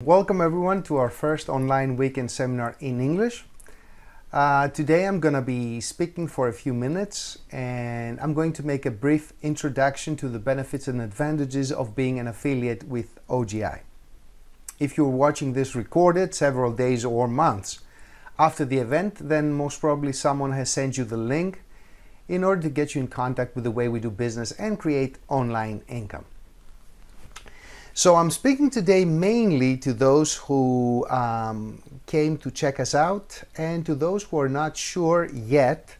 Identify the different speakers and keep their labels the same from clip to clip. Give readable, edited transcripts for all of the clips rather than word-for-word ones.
Speaker 1: Welcome everyone to our first online weekend seminar in English. Today I'm going to be speaking for a few minutes and I'm going to make a brief introduction to the benefits and advantages of being an affiliate with OGI. If you're watching this recorded several days or months after the event, then most probably someone has sent you the link in order to get you in contact with the way we do business and create online income. So I'm speaking today mainly to those who came to check us out and to those who are not sure yet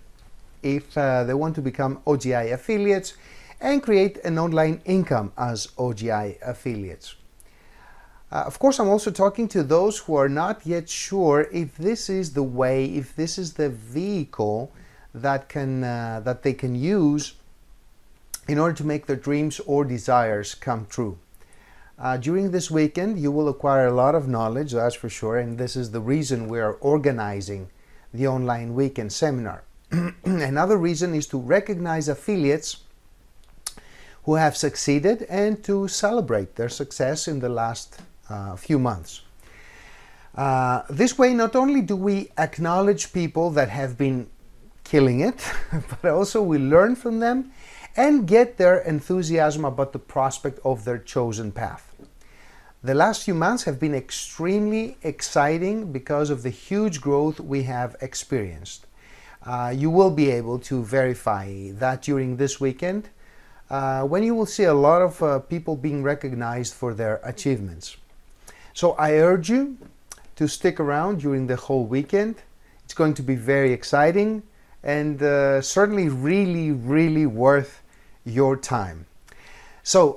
Speaker 1: if they want to become OGI affiliates and create an online income as OGI affiliates. Of course, I'm also talking to those who are not yet sure if this is the way, if this is the vehicle that they can use in order to make their dreams or desires come true. During this weekend, you will acquire a lot of knowledge, that's for sure, and this is the reason we are organizing the online weekend seminar. Another reason is to recognize affiliates who have succeeded and to celebrate their success in the last few months. This way, not only do we acknowledge people that have been killing it, but also we learn from them and get their enthusiasm about the prospect of their chosen path. The last few months have been extremely exciting because of the huge growth we have experienced. You will be able to verify that during this weekend when you will see a lot of people being recognized for their achievements. So I urge you to stick around during the whole weekend. It's going to be very exciting and certainly really worth your time. So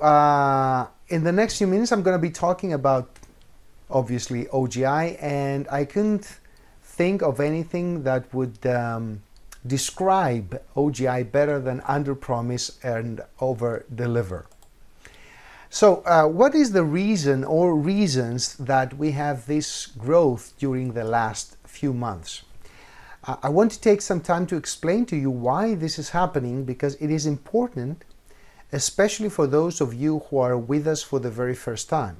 Speaker 1: in the next few minutes I'm going to be talking about obviously OGI, and I couldn't think of anything that would describe OGI better than under promise and over deliver. So what is the reason or reasons that we have this growth during the last few months? I want to take some time to explain to you why this is happening, because it is important, especially for those of you who are with us for the very first time.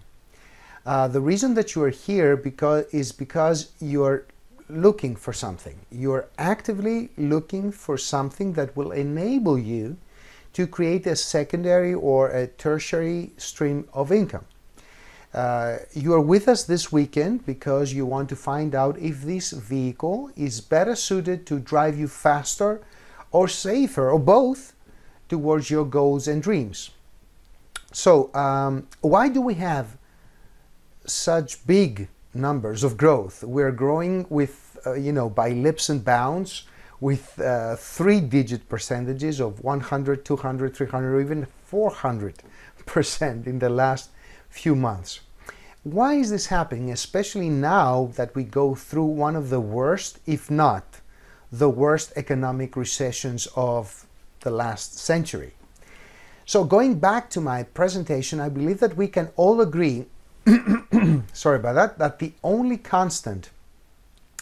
Speaker 1: The reason that you are here is because you are looking for something. You are actively looking for something that will enable you to create a secondary or a tertiary stream of income. You are with us this weekend because you want to find out if this vehicle is better suited to drive you faster or safer or both towards your goals and dreams. So why do we have such big numbers of growth? We're growing with, by leaps and bounds with 3-digit percentages of 100, 200, 300, or even 400% in the last few months. Why is this happening, especially now that we go through one of the worst, if not the worst, economic recessions of the last century? So going back to my presentation, I believe that we can all agree sorry about that, that the only constant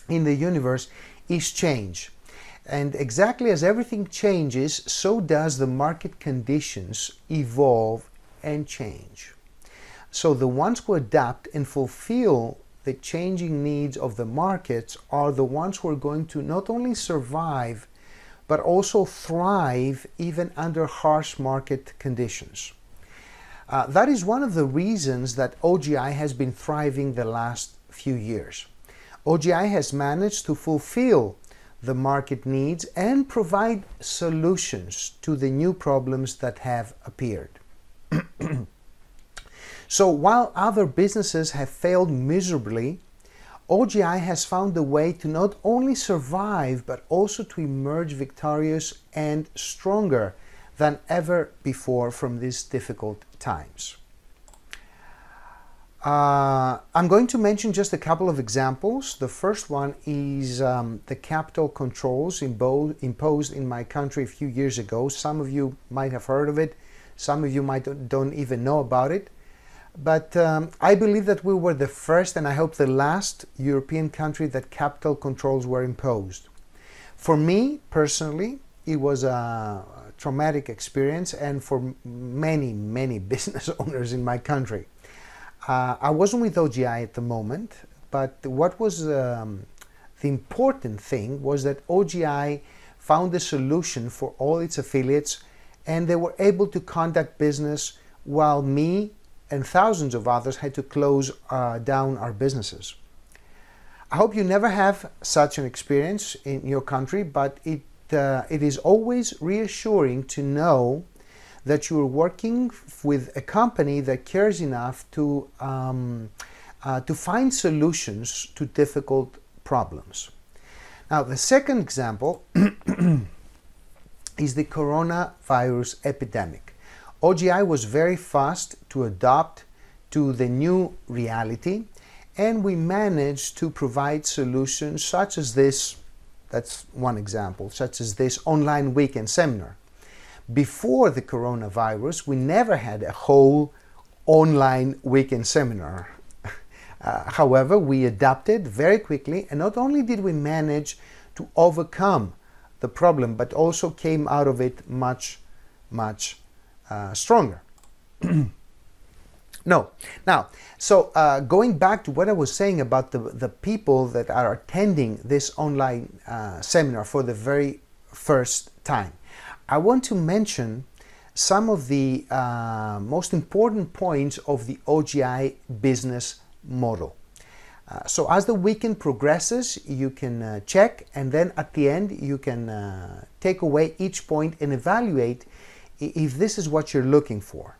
Speaker 1: in the universe is change. And exactly as everything changes, so does the market conditions evolve and change. So the ones who adapt and fulfill the changing needs of the markets are the ones who are going to not only survive, but also thrive even under harsh market conditions. That is one of the reasons that OGI has been thriving the last few years. OGI has managed to fulfill the market needs and provide solutions to the new problems that have appeared. So while other businesses have failed miserably, OGI has found a way to not only survive, but also to emerge victorious and stronger than ever before from these difficult times. I'm going to mention just a couple of examples. The first one is the capital controls imposed in my country a few years ago. Some of you might have heard of it. Some of you don't even know about it. But I believe that we were the first, and I hope the last, European country that capital controls were imposed. For me, personally, it was a traumatic experience, and for many business owners in my country. I wasn't with OGI at the moment, but what was the important thing was that OGI found a solution for all its affiliates, and they were able to conduct business while me and thousands of others had to close down our businesses. I hope you never have such an experience in your country, but it is always reassuring to know that you're working with a company that cares enough to find solutions to difficult problems. Now, the second example is the coronavirus epidemic. OGI was very fast to adapt to the new reality, and we managed to provide solutions such as this. That's one example, such as this online weekend seminar. Before the coronavirus, we never had a whole online weekend seminar. However, we adapted very quickly, and not only did we manage to overcome the problem, but also came out of it much stronger. Going back to what I was saying about the people that are attending this online seminar for the very first time, I want to mention some of the most important points of the OGI business model. So as the weekend progresses, you can check, and then at the end you can take away each point and evaluate if this is what you're looking for.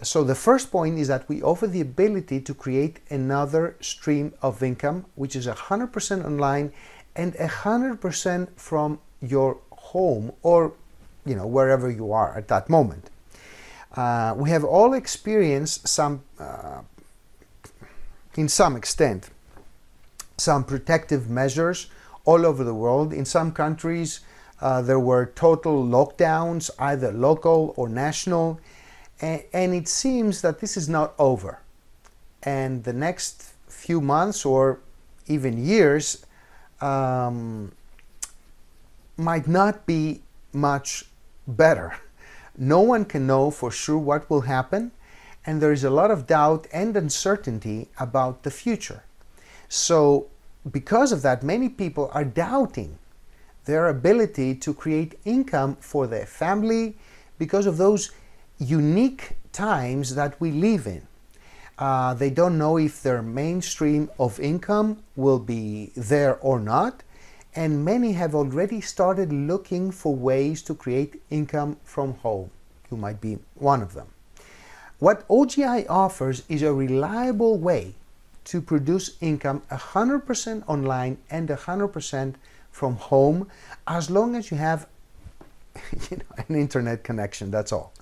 Speaker 1: So the first point is that we offer the ability to create another stream of income, which is 100% online and 100% from your home, or wherever you are at that moment. We have all experienced in some extent, some protective measures all over the world. In some countries, there were total lockdowns, either local or national, and it seems that this is not over. And the next few months or even years might not be much better. No one can know for sure what will happen, and there is a lot of doubt and uncertainty about the future. So because of that, many people are doubting their ability to create income for their family because of those unique times that we live in. They don't know if their mainstream of income will be there or not, and many have already started looking for ways to create income from home. You might be one of them. What OGI offers is a reliable way to produce income 100% online and 100% from home, as long as you have an internet connection, that's all.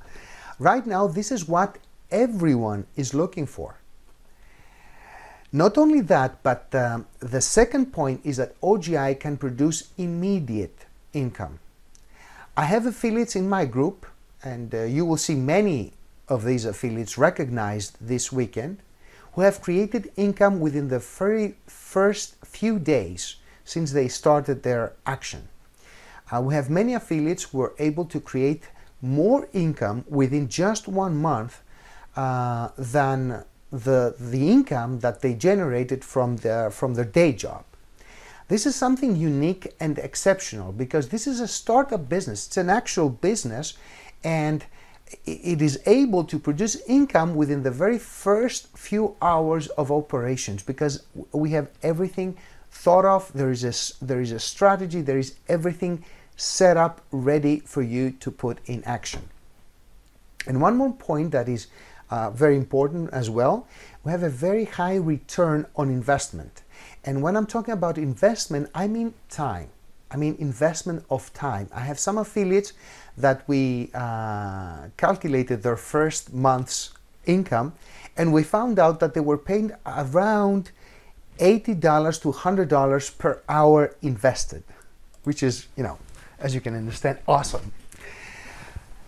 Speaker 1: Right now, this is what everyone is looking for. Not only that, but the second point is that OGI can produce immediate income. I have affiliates in my group, and you will see many of these affiliates recognized this weekend, who have created income within the very first few days since they started their action. We have many affiliates who are able to create more income within just 1 month than the income that they generated from their day job. This is something unique and exceptional because this is a startup business. It's an actual business, and it is able to produce income within the very first few hours of operations because we have everything thought of. There is a strategy. There is everything set up ready for you to put in action. And one more point that is very important as well, we have a very high return on investment. And when I'm talking about investment, I mean time. I mean investment of time. I have some affiliates that we calculated their first month's income, and we found out that they were paying around $80 to $100 per hour invested, which is, as you can understand, awesome.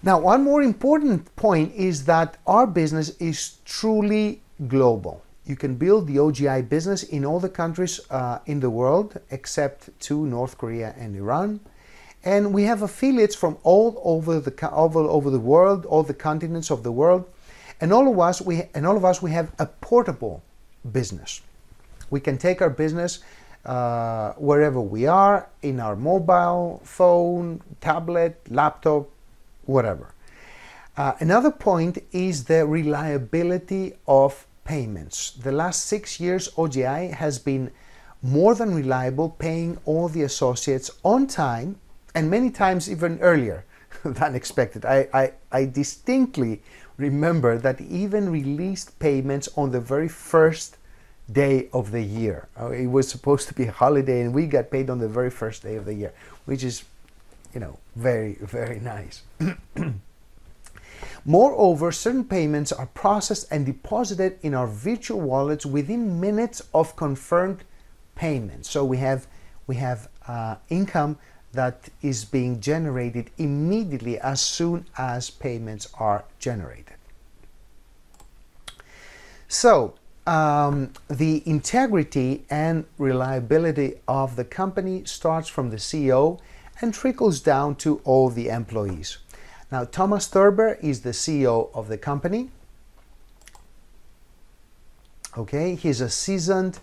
Speaker 1: Now, one more important point is that our business is truly global. You can build the OGI business in all the countries in the world except 2, North Korea and Iran. And we have affiliates from all over the world, all the continents of the world. And all of us we have a portable business. We can take our business wherever we are, in our mobile phone, tablet, laptop, whatever. Another point is the reliability of payments. The last 6 years, OGI has been more than reliable, paying all the associates on time, and many times even earlier than expected. I distinctly remember that even released payments on the very first day of the year. It was supposed to be a holiday and we got paid on the very first day of the year, which is, very, very nice. Moreover, certain payments are processed and deposited in our virtual wallets within minutes of confirmed payment. So we have income that is being generated immediately as soon as payments are generated. So the integrity and reliability of the company starts from the CEO and trickles down to all the employees. Now, Thomas Thurber is the CEO of the company. Okay, he's a seasoned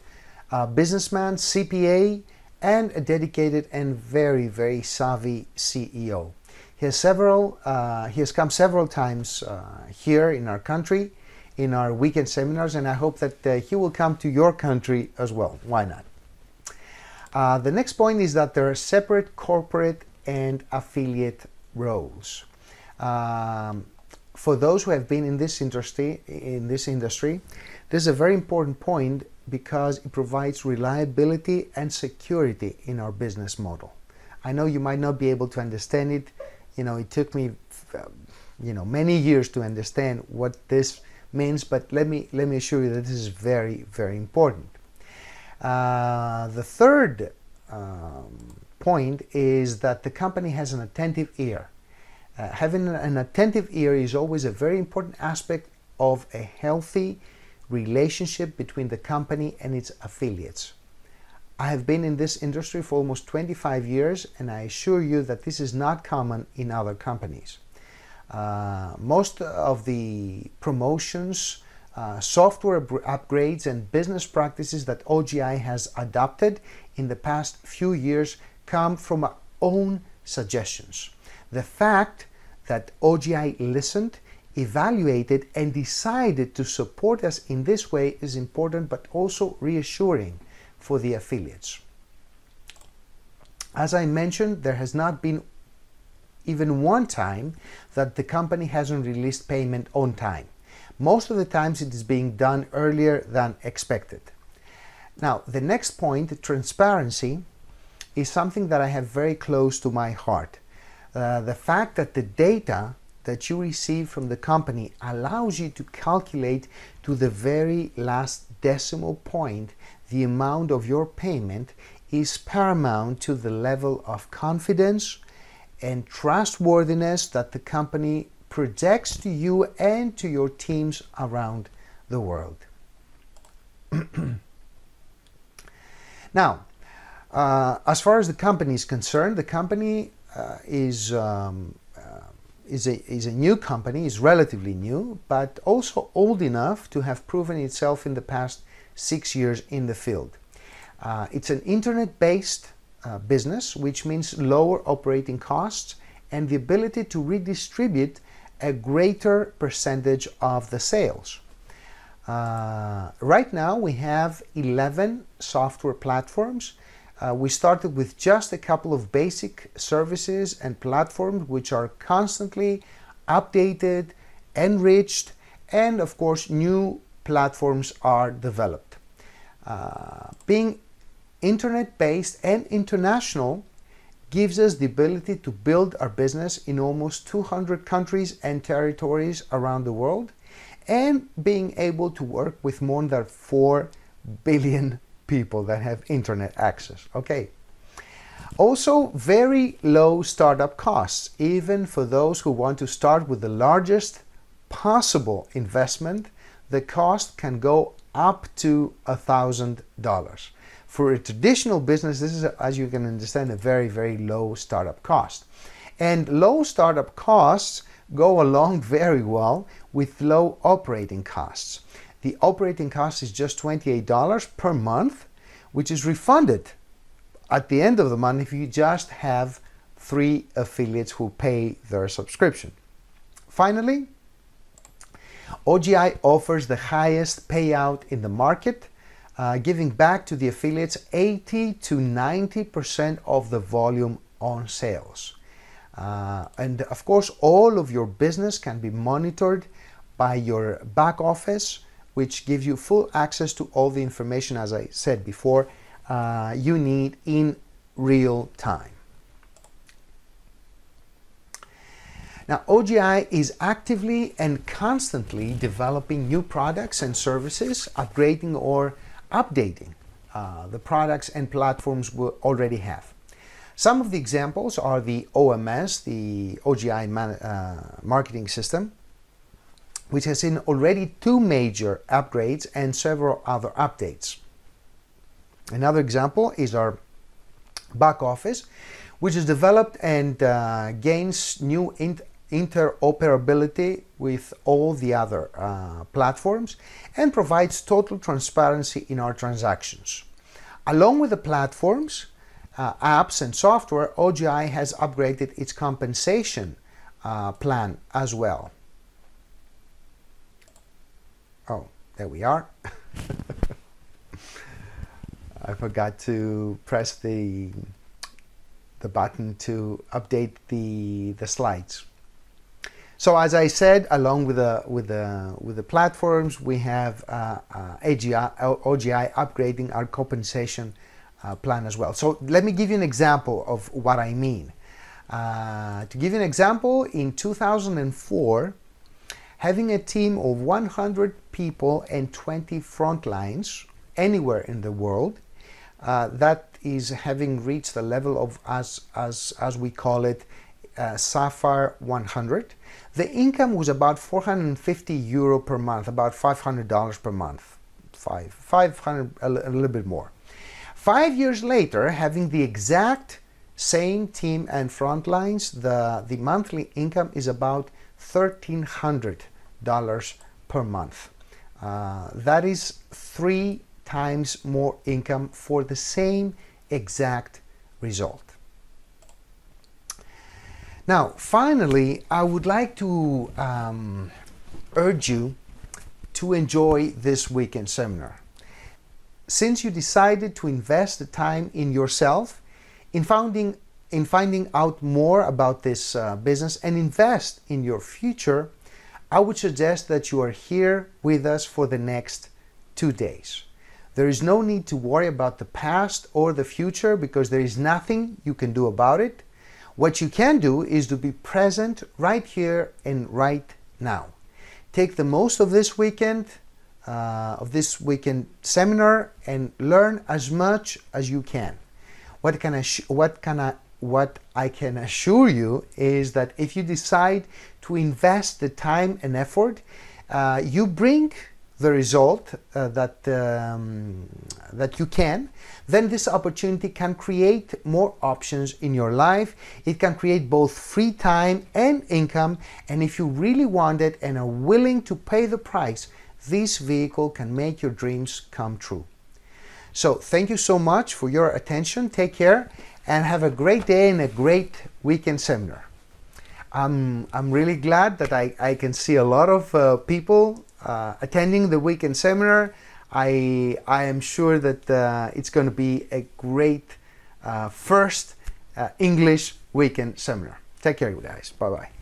Speaker 1: businessman, CPA, and a dedicated and very, very savvy CEO. He has come several times here in our country, in our weekend seminars, and I hope that he will come to your country as well. Why not? The next point is that there are separate corporate and affiliate roles. For those who have been in this industry, this is a very important point because it provides reliability and security in our business model. I know you might not be able to understand it. It took me, many years to understand what this means, but let me assure you that this is very, very important. The third point is that the company has an attentive ear. Having an attentive ear is always a very important aspect of a healthy relationship between the company and its affiliates. I have been in this industry for almost 25 years, and I assure you that this is not common in other companies. Most of the promotions, software upgrades, and business practices that OGI has adopted in the past few years come from our own suggestions. The fact that OGI listened, evaluated, and decided to support us in this way is important, but also reassuring for the affiliates. As I mentioned, there has not been even one time that the company hasn't released payment on time. Most of the times it is being done earlier than expected. Now, the next point, transparency, is something that I have very close to my heart. The fact that the data that you receive from the company allows you to calculate to the very last decimal point the amount of your payment is paramount to the level of confidence and trustworthiness that the company projects to you and to your teams around the world. Now, as far as the company is concerned, the company is a new company, is relatively new, but also old enough to have proven itself in the past 6 years in the field. It's an internet-based business, which means lower operating costs and the ability to redistribute a greater percentage of the sales. Right now we have 11 software platforms. We started with just a couple of basic services and platforms which are constantly updated, enriched, and of course new platforms are developed. Being internet-based and international gives us the ability to build our business in almost 200 countries and territories around the world, and being able to work with more than 4 billion people that have internet access. Okay. Also, very low startup costs, even for those who want to start with the largest possible investment. The cost can go up to $1,000. For a traditional business, this is, as you can understand, a very, very low startup cost. And low startup costs go along very well with low operating costs. The operating cost is just $28 per month, which is refunded at the end of the month if you just have 3 affiliates who pay their subscription. Finally, OGI offers the highest payout in the market, giving back to the affiliates 80 to 90% of the volume on sales. And of course, all of your business can be monitored by your back office, which gives you full access to all the information, as I said before, you need in real time. Now, OGI is actively and constantly developing new products and services, upgrading or updating the products and platforms we already have. Some of the examples are the OMS, the OGI marketing system, which has seen already 2 major upgrades and several other updates. Another example is our back office, which is developed and gains new interoperability with all the other platforms and provides total transparency in our transactions. Along with the platforms, apps and software, OGI has upgraded its compensation plan as well. Oh, there we are. I forgot to press the button to update the slides. So as I said, along with the platforms, we have OGI upgrading our compensation plan as well. So let me give you an example of what I mean. To give you an example, in 2004, having a team of 100 people and 20 front lines anywhere in the world, that is having reached the level of, as we call it, Sapphire 100. The income was about 450 euro per month, about $500 per month, 500, a little bit more. 5 years later, having the exact same team and front lines, the monthly income is about $1,300 per month. That is 3 times more income for the same exact result. Now, finally, I would like to urge you to enjoy this weekend seminar. Since you decided to invest the time in yourself, in finding out more about this business and invest in your future, I would suggest that you are here with us for the next 2 days. There is no need to worry about the past or the future because there is nothing you can do about it. What you can do is to be present right here and right now. Take the most of this weekend seminar and learn as much as you can. What I can assure you is that if you decide to invest the time and effort, you bring the result that you can, then this opportunity can create more options in your life. It can create both free time and income, and if you really want it and are willing to pay the price, this vehicle can make your dreams come true. So thank you so much for your attention. Take care and have a great day and a great weekend seminar. I'm really glad that I can see a lot of people attending the weekend seminar. I am sure that it's going to be a great first English weekend seminar. Take care, you guys. Bye-bye.